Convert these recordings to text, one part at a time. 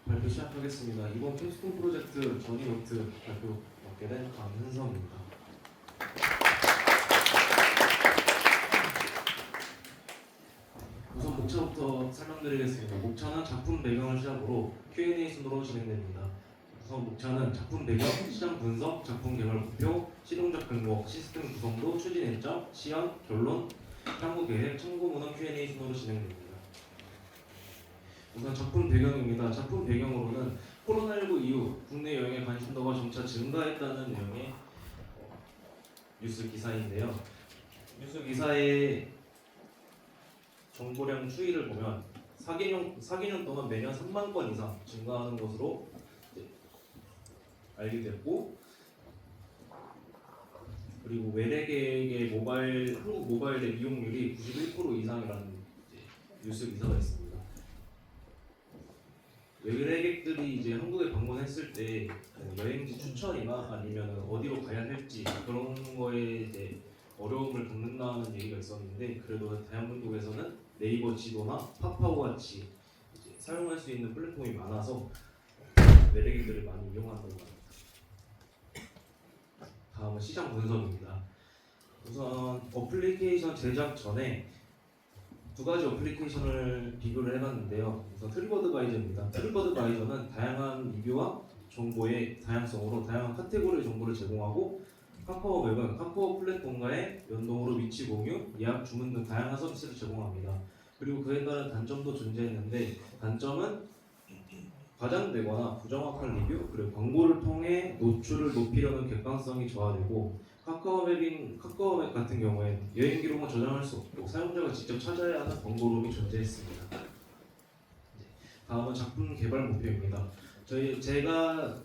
발표 시작하겠습니다. 이번 캡스톤 프로젝트 전이 노트 발표 맡게 된 강현성입니다. 우선 목차부터 설명드리겠습니다. 목차는 작품 배경을 시작으로 Q&A 순으로 진행됩니다. 우선 목차는 작품 배경, 시장 분석, 작품 개발 목표, 실용적 근거, 시스템 구성도, 추진 일정, 시연, 결론, 향후 계획, 참고 문헌 Q&A 순으로 진행됩니다. 우선 작품 배경입니다. 작품 배경으로는 코로나19 이후 국내 여행의 관심도가 점차 증가했다는 내용의 뉴스 기사인데요. 뉴스 기사의 정보량 추이를 보면 4개년 동안 매년 3만 건 이상 증가하는 것으로 알게 됐고, 그리고 외래객의 한국 모바일 앱 이용률이 91% 이상이라는 뉴스 기사가 있습니다. 외래객들이 이제 한국에 방문했을 때 여행지 추천이나 아니면 어디로 가야 할지 그런 거에 이제 어려움을 겪는다는 얘기가 있었는데, 그래도 대한민국에서는 네이버 지도나 파파고 같이 이제 사용할 수 있는 플랫폼이 많아서 외래객들을 많이 이용한다고 합니다. 다음은 시장 분석입니다. 우선 어플리케이션 제작 전에 두 가지 어플리케이션을 비교를 해봤는데요. 우선 트립어드바이저입니다. 트립어드바이저는 다양한 리뷰와 정보의 다양성으로 다양한 카테고리의 정보를 제공하고, 카카오맵은 카카오 플랫폼과의 연동으로 위치 공유, 예약, 주문 등 다양한 서비스를 제공합니다. 그리고 그에 따른 단점도 존재했는데, 단점은 과장되거나 부정확한 리뷰, 그리고 광고를 통해 노출을 높이려는 객관성이 저하되고, 카카오맵 같은 경우엔 여행 기록은 저장할 수 없고 사용자가 직접 찾아야 하는 번거로움이 존재했습니다. 다음은 작품 개발 목표입니다. 제가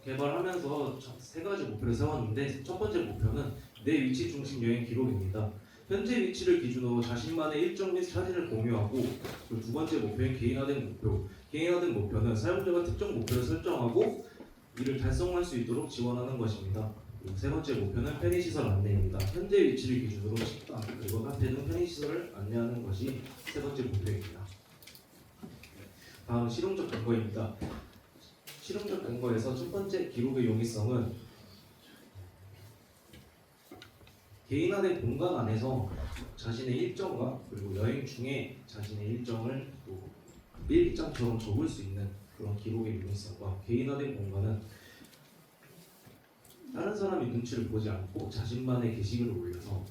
개발하면서 세 가지 목표를 세웠는데, 첫 번째 목표는 내 위치 중심 여행 기록입니다. 현재 위치를 기준으로 자신만의 일정 및 사진을 공유하고, 그리고 두 번째 목표는 개인화된 목표. 개인화된 목표는 사용자가 특정 목표를 설정하고 이를 달성할 수 있도록 지원하는 것입니다. 그리고 세 번째 목표는 편의시설 안내입니다. 현재 위치를 기준으로 식당, 그리고 카페 등 편의시설을 안내하는 것이 세 번째 목표입니다. 다음 실용적 근거입니다. 실용적 근거에서 첫 번째 기록의 용이성은 개인화된 공간 안에서 자신의 일정과 그리고 여행 중에 자신의 일정을 또 일기장처럼 적을 수 있는 그런 기록의 용이성과, 개인화된 공간은 다른 사람이 눈치를 보지 않고 자신만의 게시글을 올려서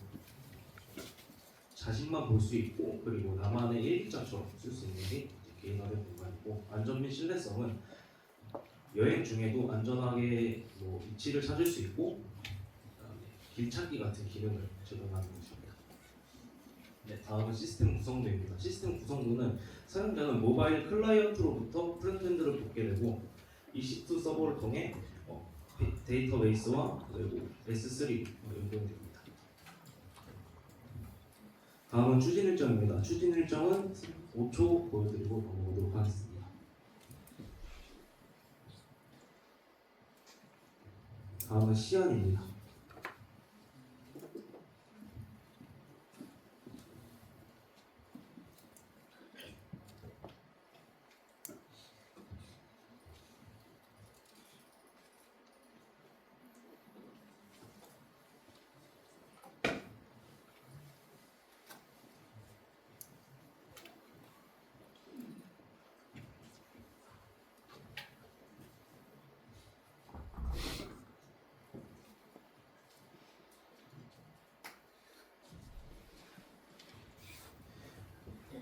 자신만 볼 수 있고, 그리고 나만의 일기장처럼 쓸 수 있는 게 개인화된 공간이고, 안전 및 신뢰성은 여행 중에도 안전하게 위치를 찾을 수 있고, 그다음에 길찾기 같은 기능을 제공하는 것입니다. 네, 다음은 시스템 구성도입니다. 시스템 구성도는 사용자는 모바일 클라이언트로부터 프론트엔드를 받게 되고, EC2 서버를 통해 데이터베이스와 그리고 S3 연동됩니다. 다음은 추진 일정입니다. 추진 일정은 5초 보여드리고 넘어가도록 하겠습니다. 다음은 시연입니다.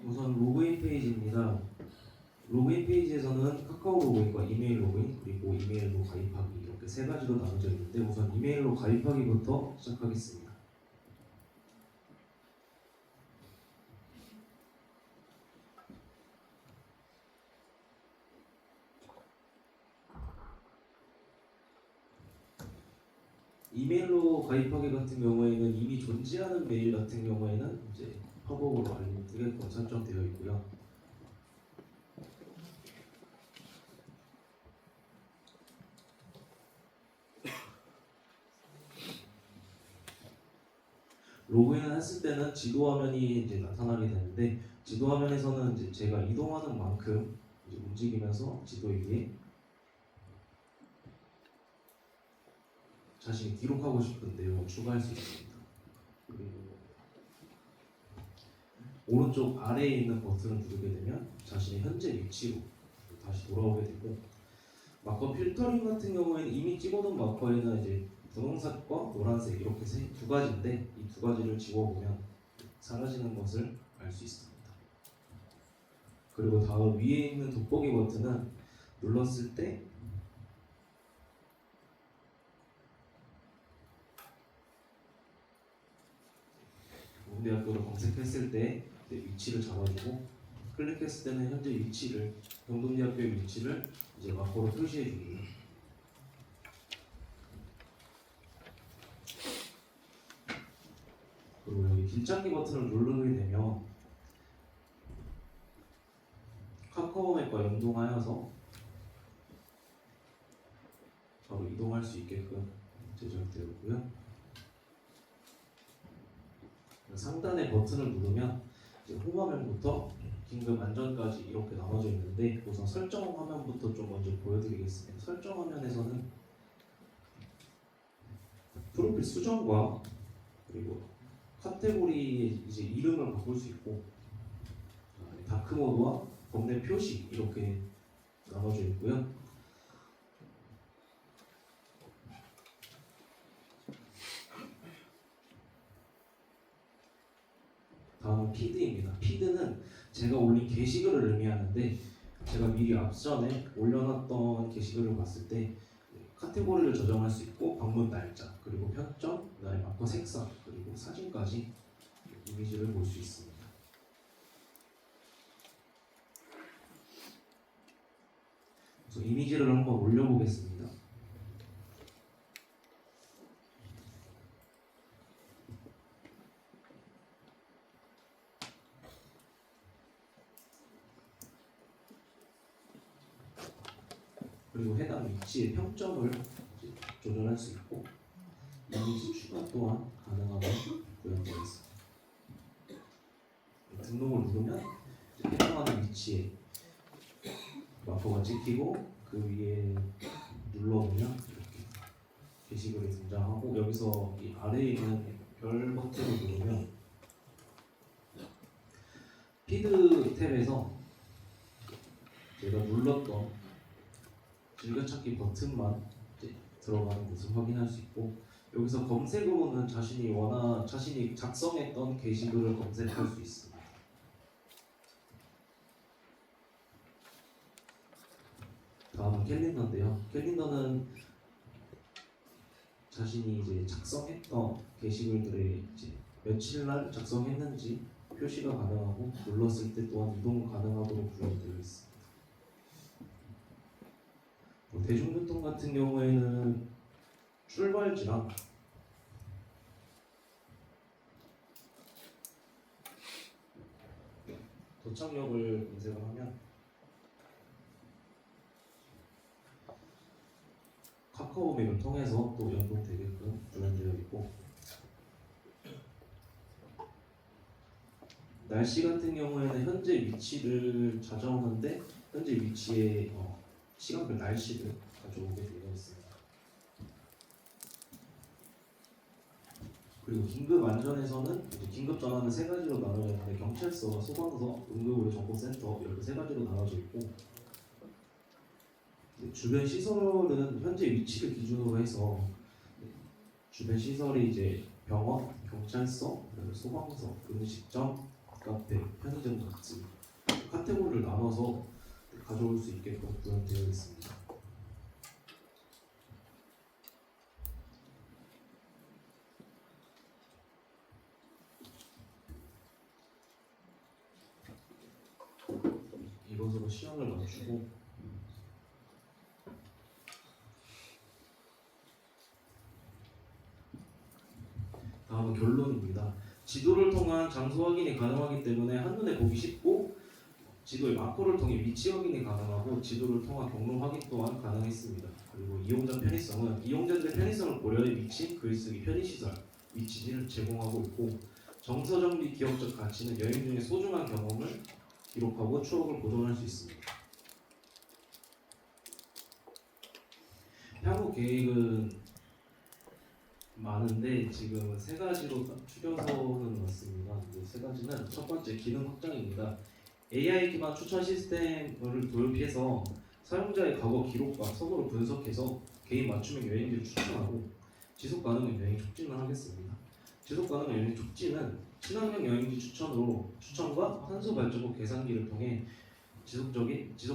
우선 로그인 페이지입니다. 로그인 페이지에서는 카카오 로그인과 이메일 로그인, 그리고 이메일로 가입하기, 이렇게 세 가지로 나눠져 있는데, 우선 이메일로 가입하기부터 시작하겠습니다. 이메일로 가입하기 같은 경우에는 이미 존재하는 메일 같은 경우에는 이제 팝업으로 알림 뜨게끔 설정되어 있고요. 로그인을 했을 때는 지도 화면이 이제 나타나게 되는데, 지도 화면에서는 이제 제가 이동하는 만큼 이제 움직이면서 지도 위에 자신이 기록하고 싶은 내용을 추가할 수 있습니다. 그리고 오른쪽 아래에 있는 버튼을 누르게 되면 자신의 현재 위치로 다시 돌아오게 되고, 마커 필터링 같은 경우에는 이미 찍어둔 마커에는 이제 분홍색과 노란색 이렇게 두 가지인데, 이 두 가지를 지워보면 사라지는 것을 알 수 있습니다. 그리고 다음 위에 있는 돋보기 버튼은 눌렀을 때 경동대학교를 검색했을 때 위치를 잡아주고, 클릭했을 때는 현재 위치를, 경동대학교의 위치를 이제 마커로 표시해 줍니다. 그리고 여기 길찾기 버튼을 누르게 되면 카카오맵과 연동하여서 바로 이동할 수 있게끔 제작되었고요. 상단의 버튼을 누르면 이제 홈화면부터 긴급 안전까지 이렇게 나눠져 있는데, 우선 설정 화면부터 좀 먼저 보여드리겠습니다. 설정 화면에서는 프로필 수정과 그리고 카테고리 이제 이름을 바꿀 수 있고, 다크 모드와 범례 표시 이렇게 나눠져 있고요. 다음은 피드입니다. 피드는 제가 올린 게시글을 의미하는데, 제가 미리 앞전에 올려놨던 게시글을 봤을 때 카테고리를 조정할 수 있고, 방문 날짜, 그리고 편점, 그다음에 마커 색상, 그리고 사진까지 이미지를 볼 수 있습니다. 그래서 이미지를 한번 올려보겠습니다. 그리고 해당 위치의 평점을 조절할 수 있고, 이미지 추가 또한 가능함을 구현되어 있습니다. 등록을 누르면 해당하는 위치에 마커가 찍히고, 그 위에 눌러보면 이렇게 게시글이 등장하고, 여기서 이 아래에 있는 별 버튼을 누르면 피드 탭에서 제가 눌렀던 즐겨찾기 버튼만 이제 들어가는 것을 확인할 수 있고, 여기서 검색으로는 자신이 작성했던 게시글을 검색할 수 있습니다. 다음은 캘린더인데요. 캘린더는 자신이 이제 작성했던 게시글들의 이제 며칠날 작성했는지 표시가 가능하고, 눌렀을 때 또한 이동 가능하도록 구현되어 있습니다. 대중교통 같은 경우에는 출발지랑 도착역을 검색을 하면 카카오맵을 통해서 또 연동되게끔 구현되어 있고, 날씨 같은 경우에는 현재 위치를 찾아오는데, 현재 위치에 시간별 날씨를 가져오게 되어 있습니다. 그리고 긴급 안전에서는 긴급 전화는 세 가지로 나눠져 있는데, 경찰서, 소방서, 응급의료 정보센터 이렇게 세 가지로 나눠져 있고, 주변 시설은 현재 위치를 기준으로 해서 주변 시설이 이제 병원, 경찰서, 소방서, 음식점, 카페, 편의점 같은 카테고리를 나눠서 가져올 수 있게끔 구현되어 있습니다. 이것으로 시험을 멈추고, 다음은 결론입니다. 지도를 통한 장소 확인이 가능하기 때문에 한눈에 보기 쉽고, 지도의 마커를 통해 위치 확인이 가능하고, 지도를 통한 경로 확인 또한 가능했습니다. 그리고 이용자 편의성은 이용자들의 편의성을 고려해 위치, 글쓰기, 편의시설, 위치지를 제공하고 있고, 정서적 및 기억적 가치는 여행 중의 소중한 경험을 기록하고 추억을 보존할 수 있습니다. 향후 계획은 많은데 지금 세 가지로 딱 추려서는 왔습니다. 이제 세 가지는 첫 번째 기능 확장입니다. AI 기반 추천 시스템을 도입해서 사용자의 과거 기록과 선호를 분석해서 개인 맞춤형 여행지를 추천하고 지속 가능한 여행 촉진을 하겠습니다. 지속 가능한 여행 촉진은 친환경 여행지 추천과 탄소 발전소 계산기를 통해 지속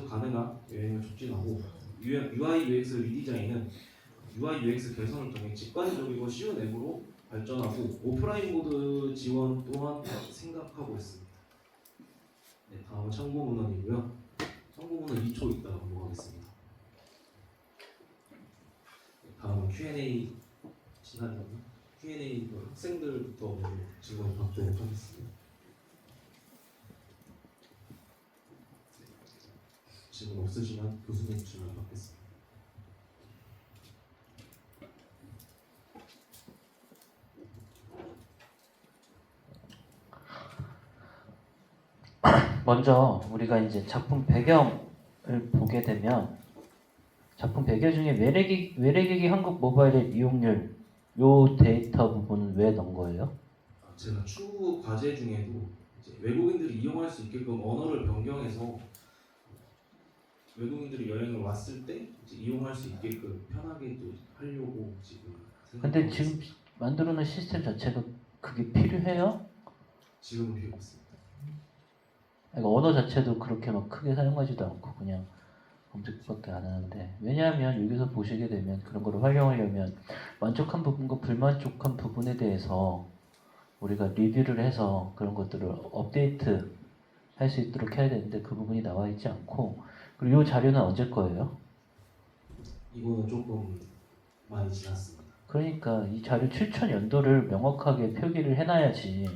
가능한 여행을 촉진하고 UI UX 리디자인은 UI UX 개선을 통해 직관적이고 쉬운 앱으로 발전하고 오프라인 모드 지원 또한 생각하고 있습니다. 네, 다음은 참고 문헌이고요. 참고 문헌 2초 있다가 넘어가겠습니다. 네, 다음은 Q&A 시간이나 Q&A 학생들부터 질문 받도록 하겠습니다. 질문 없으시면 교수님 질문 받겠습니다. 먼저 우리가 이제 작품 배경을 보게 되면 작품 배경 중에 외래기기 한국 모바일의 이용률 요 데이터 부분은 왜 넣은 거예요? 제가 추후 과제 중에도 이제 외국인들이 이용할 수 있게끔 언어를 변경해서 외국인들이 여행을 왔을 때 이제 이용할 수 있게끔 편하게 또 하려고 지금 근데 생각하고 지금 있습니다. 만들어 놓은 시스템 자체가 그게 필요해요? 지금은 필요 없습니다. 그러니까 언어 자체도 그렇게 막 크게 사용하지도 않고 그냥 검색밖에 안 하는데, 왜냐하면 여기서 보시게 되면 그런 거를 활용하려면 만족한 부분과 불만족한 부분에 대해서 우리가 리뷰를 해서 그런 것들을 업데이트 할 수 있도록 해야 되는데 그 부분이 나와 있지 않고, 그리고 이 자료는 언제 거예요? 이거는 조금 많이 지났습니다. 그러니까 이 자료 출처 연도를 명확하게 표기를 해놔야지.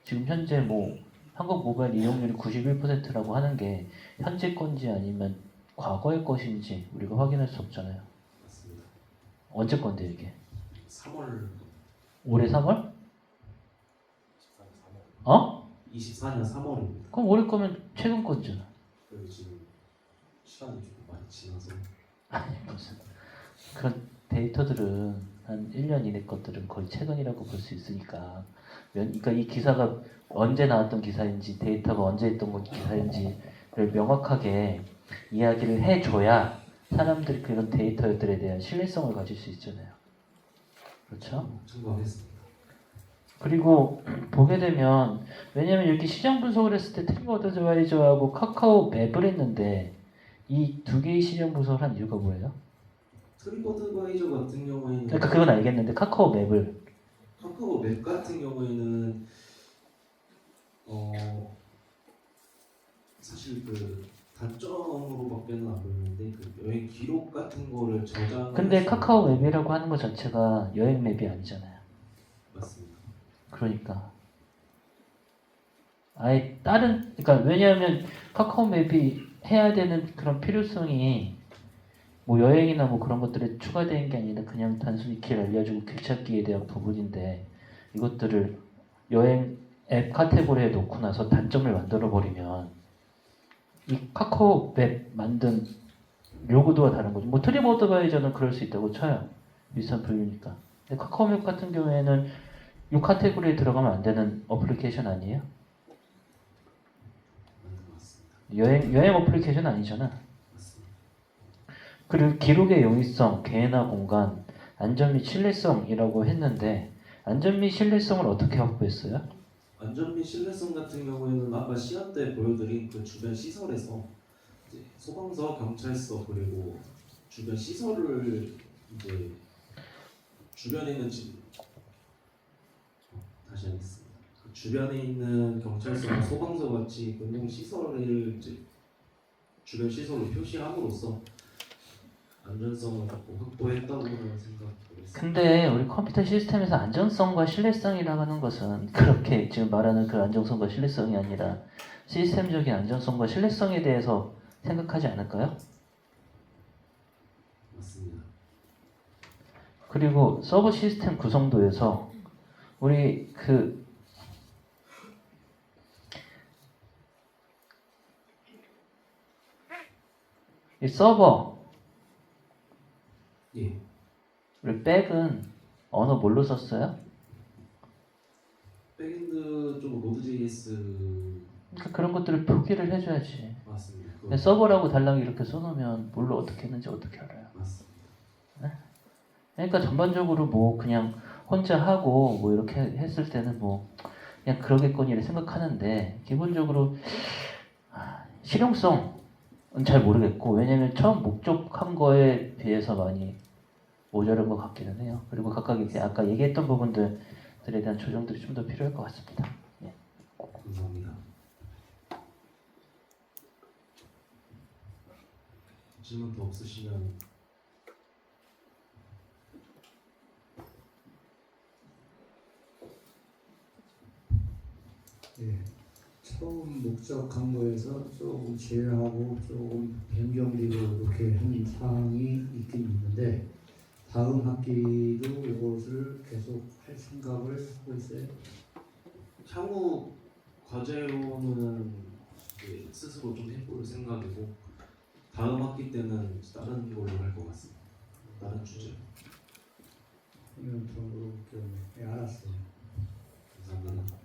지금 현재 뭐 한국 모바일 이용률이 91%라고 하는 게 현재 건지 아니면 과거의 것인지 우리가 확인할 수 없잖아요. 맞습니다. 언제 건데 이게? 3월 올해 3월? 24년 어? 24년 3월입니다. 그럼 올해 거면 최근 거잖아. 그리고 지금 시간이 조금 많이 지나서 아니 무슨 그런 데이터들은 한 1년 이내 것들은 거의 최근이라고 볼 수 있으니까, 그러니까 이 기사가 언제 나왔던 기사인지 데이터가 언제 있던 기사인지를 명확하게 이야기를 해줘야 사람들이 그런 데이터들에 대한 신뢰성을 가질 수 있잖아요. 그렇죠? 참고하겠습니다. 그리고 보게 되면, 왜냐면 이렇게 시장 분석을 했을 때 트립어드바이저하고 카카오 맵을 했는데 이 두 개의 시장 분석을 한 이유가 뭐예요? 트립어드바이저 같은 경우에는 그러니까 그건 알겠는데 카카오 맵을 카카오 맵 같은 경우에는 사실 그 단점으로밖에는 안 보이는데 그 여행 기록 같은 거를 저장을 근데 할수 카카오 있는- 맵이라고 하는 것 자체가 여행 맵이 아니잖아요. 맞습니다. 그러니까 아예 다른, 그러니까 왜냐하면 카카오 맵이 해야 되는 그런 필요성이 뭐 여행이나 뭐 그런 것들에 추가된 게 아니라 그냥 단순히 길 알려주고 길 찾기에 대한 부분인데, 이것들을 여행 앱 카테고리에 놓고 나서 단점을 만들어 버리면 이 카카오 맵 만든 요구도가 다른 거죠. 뭐 트립어드바이저는 그럴 수 있다고 쳐요. 비슷한 분류니까. 근데 카카오 맵 같은 경우에는 이 카테고리에 들어가면 안 되는 어플리케이션 아니에요? 맞습니다. 여행 어플리케이션 아니잖아. 맞습니다. 그리고 기록의 용이성, 개인화 공간, 안전 및 신뢰성이라고 했는데 안전 및 신뢰성을 어떻게 확보했어요? 안전 및 신뢰성 같은 경우에는 아까 시연 때 보여드린 그 주변 시설에서 이제 소방서, 경찰서 그리고 주변 시설을 이제 주변에 있는 다시 하겠습니다. 그 주변에 있는 경찰서나 소방서 같이 공공 시설을 이제 주변 시설로 표시함으로써 안전성을 확보했다고는 생각했습니다. 근데 우리 컴퓨터 시스템에서 안전성과 신뢰성이라고 하는 것은 그렇게 지금 말하는 그 안정성과 신뢰성이 아니라 시스템적인 안전성과 신뢰성에 대해서 생각하지 않을까요? 맞습니다. 그리고 서버 시스템 구성도에서 우리 이 서버 예. 우리 백은 언어 뭘로 썼어요? 백엔드 쪽은 Node.js 그러니까 그런 것들을 표기를 해줘야지. 맞습니다. 그거 근데 서버라고 달랑 이렇게 써놓으면 뭘로 어떻게 했는지 어떻게 알아요? 맞습니다. 그러니까 전반적으로 뭐 그냥 혼자 하고 뭐 이렇게 했을 때는 뭐 그냥 그러겠거니 생각하는데 기본적으로 실용성은 잘 모르겠고 왜냐면 처음 목적한 거에 비해서 많이 모자란 것 같기는 해요. 그리고 각각 이렇게 아까 얘기했던 부분들에 대한 조정들이 좀 더 필요할 것 같습니다. 예. 감사합니다. 질문 더 없으시면 예, 처음 목적한 거에서 조금 제외하고 조금 변경되고 이렇게 한 사항이 있긴 있는데 다음 학기도 이것을 계속 할 생각을 하고 있어요. 향후 과제로는 이제 스스로 좀 해볼 생각이고 다음 학기 때는 다른 걸로 할 것 같습니다. 다른 주제. 그러면 더 물어볼게요. 네, 알았어요. 감사합니다.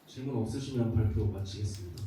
질문 없으시면 발표 마치겠습니다.